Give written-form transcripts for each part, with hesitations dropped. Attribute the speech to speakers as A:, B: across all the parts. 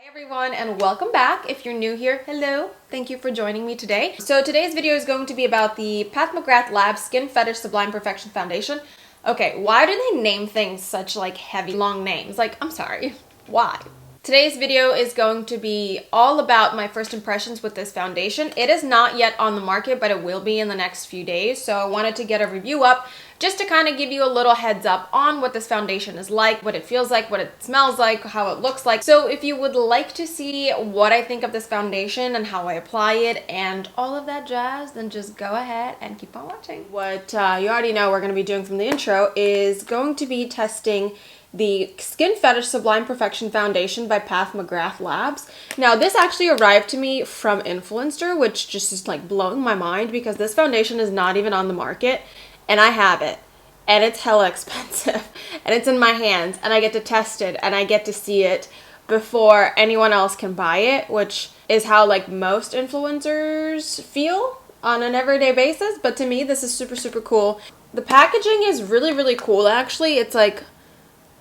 A: Everyone, and welcome back. If you're new here, hello. Thank you for joining me today. So today's video is going to be about the Pat McGrath Lab Skin Fetish Sublime Perfection Foundation. Okay, why do they name things such like heavy, long names? Like, I'm sorry, why? Today's video is going to be all about my first impressions with this foundation. It is not yet on the market, but it will be in the next few days. So I wanted to get a review up just to kind of give you a little heads up on what this foundation is like, what it feels like, what it smells like, how it looks like. So if you would like to see what I think of this foundation and how I apply it and all of that jazz, then just go ahead and keep on watching. What you already know we're going to be doing from the intro is going to be testing the Skin Fetish Sublime Perfection Foundation by Pat McGrath Labs. Now, this actually arrived to me from Influenster, which just is like blowing my mind because this foundation is not even on the market, and I have it, and it's hella expensive, and it's in my hands, and I get to test it, and I get to see it before anyone else can buy it, which is how like most influencers feel on an everyday basis. But to me, this is super, super cool. The packaging is really, really cool. Actually, it's like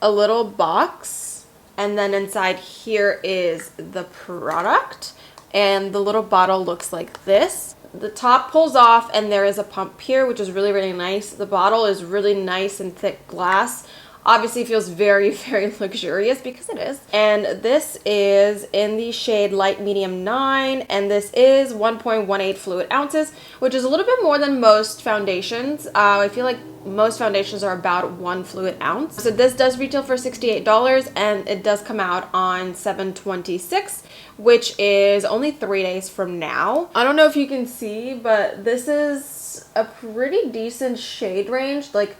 A: a little box, and then inside here is the product, and the little bottle looks like this. The top pulls off and there is a pump here, which is really, really nice. The bottle is really nice and thick glass. Obviously feels very, very luxurious because it is. And this is in the shade Light Medium 9, and this is 1.18 fluid ounces, which is a little bit more than most foundations. I feel like most foundations are about 1 fluid ounce. So this does retail for $68, and it does come out on 7/26, which is only 3 days from now. I don't know if you can see, but this is a pretty decent shade range. Like,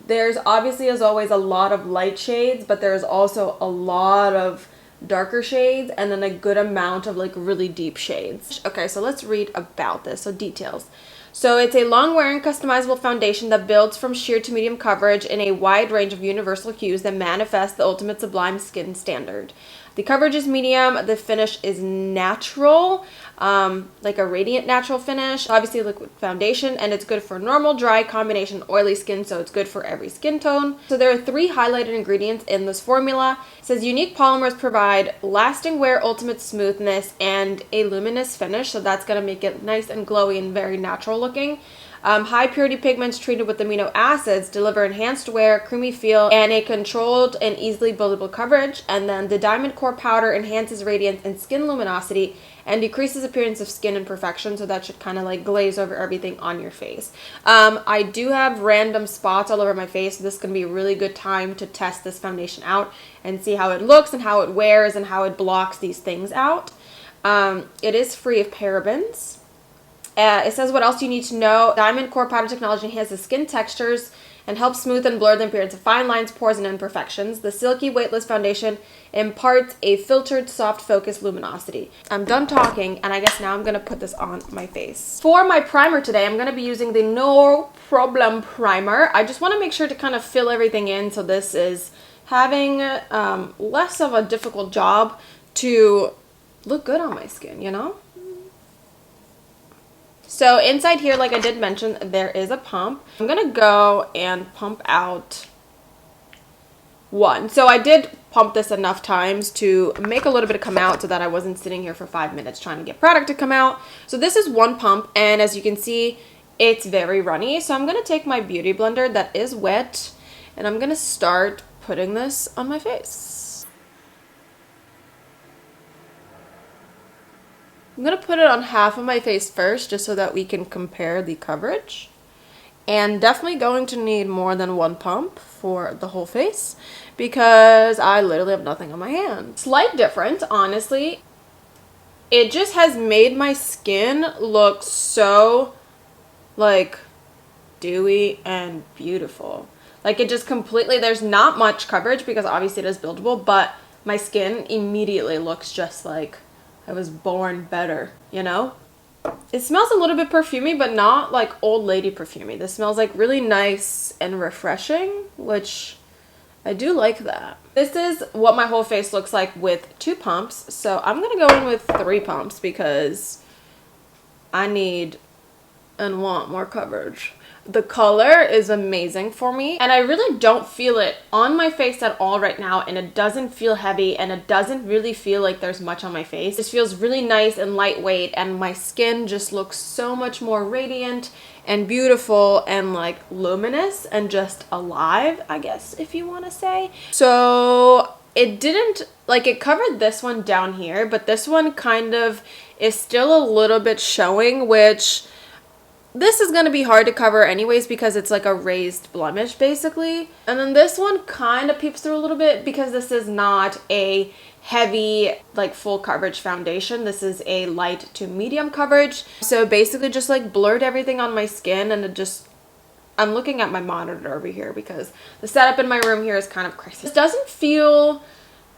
A: there's obviously, as always, a lot of light shades, but there's also a lot of darker shades and then a good amount of like really deep shades. Okay, so let's read about this. So details. So it's a long-wearing customizable foundation that builds from sheer to medium coverage in a wide range of universal hues that manifest the ultimate sublime skin standard. The coverage is medium, the finish is natural, like a radiant natural finish, obviously liquid foundation, and it's good for normal, dry, combination, oily skin, so it's good for every skin tone. So there are 3 highlighted ingredients in this formula. It says unique polymers provide lasting wear, ultimate smoothness, and a luminous finish, so that's going to make it nice and glowy and very natural looking. High purity pigments treated with amino acids deliver enhanced wear, creamy feel, and a controlled and easily buildable coverage. And then the diamond core powder enhances radiance and skin luminosity and decreases appearance of skin imperfection, so that should kind of like glaze over everything on your face. I do have random spots all over my face, so this is going to be a really good time to test this foundation out and see how it looks and how it wears and how it blocks these things out. It is free of parabens. It says what else you need to know. Diamond core powder technology enhances skin textures and helps smooth and blur the appearance of fine lines, pores, and imperfections. The silky, weightless foundation imparts a filtered, soft, focused luminosity. I'm done talking, and I guess now I'm going to put this on my face. For my primer today, I'm going to be using the No Problem Primer. I just want to make sure to kind of fill everything in, so this is having less of a difficult job to look good on my skin, you know? So inside here, like I did mention, there is a pump. I'm going to go and pump out 1. So I did pump this enough times to make a little bit come out so that I wasn't sitting here for 5 minutes trying to get product to come out. So this is 1 pump, and as you can see, it's very runny. So I'm going to take my beauty blender that is wet, and I'm going to start putting this on my face. I'm going to put it on half of my face first, just so that we can compare the coverage. And definitely going to need more than 1 pump for the whole face, because I literally have nothing on my hand. Slight difference, honestly. It just has made my skin look so, like, dewy and beautiful. Like, it just completely, there's not much coverage because obviously it is buildable, but my skin immediately looks just like I was born better, you know? It smells a little bit perfumey, but not like old lady perfumey. This smells like really nice and refreshing, which I do like that. This is what my whole face looks like with 2 pumps. So I'm going to go in with 3 pumps because I need and want more coverage. The color is amazing for me, and I really don't feel it on my face at all right now, and it doesn't feel heavy, and it doesn't really feel like there's much on my face. It feels really nice and lightweight, and my skin just looks so much more radiant and beautiful and like luminous and just alive, I guess, if you want to say. So it didn't, like, it covered this one down here, but this one kind of is still a little bit showing, which this is going to be hard to cover anyways because it's like a raised blemish basically. And then this one kind of peeps through a little bit because this is not a heavy, like, full coverage foundation. This is a light to medium coverage. So basically just like blurred everything on my skin, and it just, I'm looking at my monitor over here because the setup in my room here is kind of crazy. This doesn't feel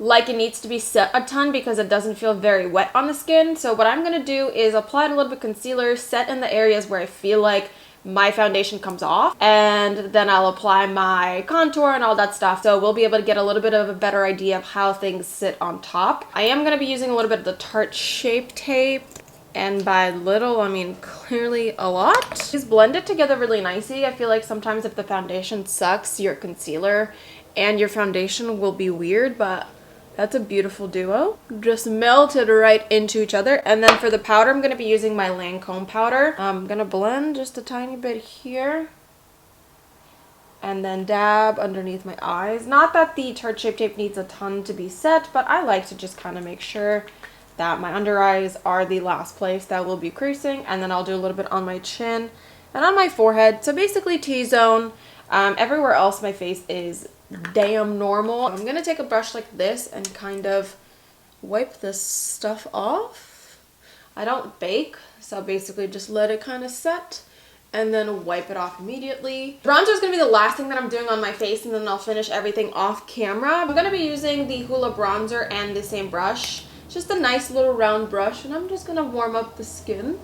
A: like it needs to be set a ton because it doesn't feel very wet on the skin. So what I'm going to do is apply a little bit of concealer, set in the areas where I feel like my foundation comes off, and then I'll apply my contour and all that stuff. So we'll be able to get a little bit of a better idea of how things sit on top. I am going to be using a little bit of the Tarte Shape Tape, and by little I mean clearly a lot. Just blend it together really nicely. I feel like sometimes if the foundation sucks, your concealer and your foundation will be weird, but that's a beautiful duo. Just melted right into each other. And then for the powder, I'm going to be using my Lancome powder. I'm going to blend just a tiny bit here, and then dab underneath my eyes. Not that the Tarte Shape Tape needs a ton to be set, but I like to just kind of make sure that my under eyes are the last place that will be creasing. And then I'll do a little bit on my chin and on my forehead. So basically T-zone. Everywhere else my face is damn normal. I'm gonna take a brush like this and kind of wipe this stuff off. I don't bake, so basically just let it kind of set and then wipe it off immediately. Bronzer is gonna be the last thing that I'm doing on my face, and then I'll finish everything off camera. I'm gonna be using the Hoola Bronzer and the same brush. Just a nice little round brush, and I'm just gonna warm up the skin.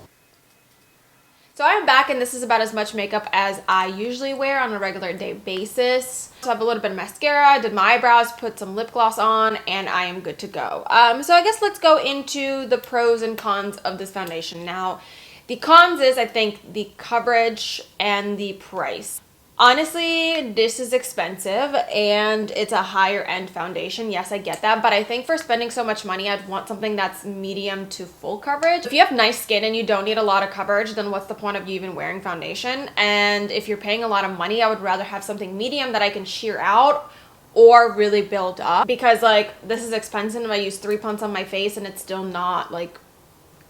A: So I'm back, and this is about as much makeup as I usually wear on a regular day basis. So I have a little bit of mascara, did my eyebrows, put some lip gloss on, and I am good to go. So I guess let's go into the pros and cons of this foundation. Now, the cons is, I think, the coverage and the price. Honestly, this is expensive and it's a higher end foundation. Yes, I get that. But I think for spending so much money, I'd want something that's medium to full coverage. If you have nice skin and you don't need a lot of coverage, then what's the point of you even wearing foundation? And if you're paying a lot of money, I would rather have something medium that I can sheer out or really build up. Because like, this is expensive and I use 3 pumps on my face and it's still not like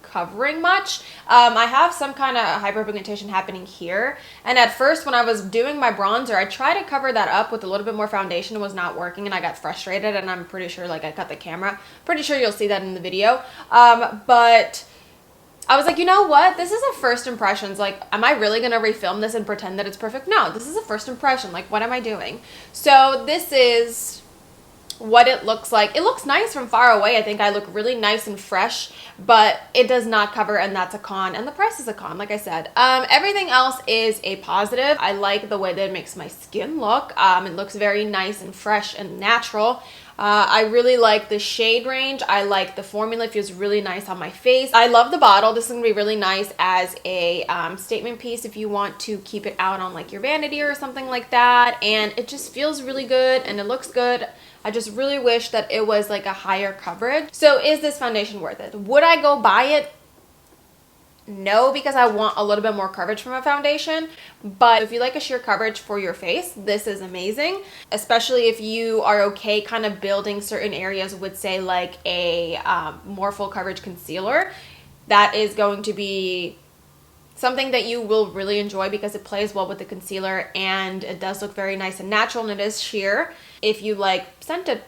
A: covering much. I have some kind of hyperpigmentation happening here, and at first when I was doing my bronzer, I tried to cover that up with a little bit more foundation. It was not working and I got frustrated, and I'm pretty sure like I cut the camera. Pretty sure you'll see that in the video. But I was like, you know what? This is a first impressions. Like, am I really gonna refilm this and pretend that it's perfect? No, this is a first impression. Like, what am I doing? So this is what it looks like. It looks nice from far away. I think I look really nice and fresh, but it does not cover, and that's a con, and the price is a con, like I said. Everything else is a positive. I like the way that it makes my skin look. It looks very nice and fresh and natural. I really like the shade range. I like the formula. It feels really nice on my face. I love the bottle. This is going to be really nice as a statement piece if you want to keep it out on like your vanity or something like that. And it just feels really good and it looks good. I just really wish that it was like a higher coverage. So is this foundation worth it? Would I go buy it? No, because I want a little bit more coverage from a foundation. But if you like a sheer coverage for your face, this is amazing. Especially if you are okay kind of building certain areas with, say, like a more full coverage concealer. That is going to be something that you will really enjoy because it plays well with the concealer and it does look very nice and natural, and it is sheer. If you like scented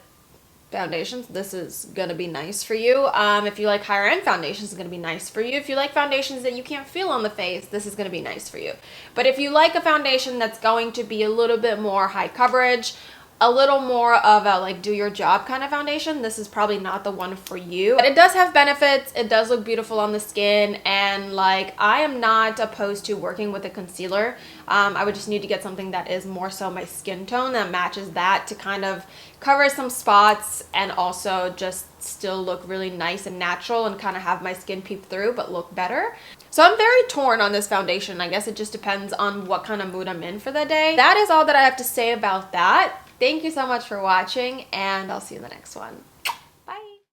A: foundations, this is gonna be nice for you. If you like higher end foundations, it's gonna be nice for you. If you like foundations that you can't feel on the face, this is gonna be nice for you. But if you like a foundation that's going to be a little bit more high coverage, a little more of a like do your job kind of foundation, this is probably not the one for you. But it does have benefits. It does look beautiful on the skin, and like I am not opposed to working with a concealer. I would just need to get something that is more so my skin tone that matches that to kind of cover some spots and also just still look really nice and natural and kind of have my skin peep through but look better. So I'm very torn on this foundation. I guess it just depends on what kind of mood I'm in for the day. That is all that I have to say about that. Thank you so much for watching, and I'll see you in the next one.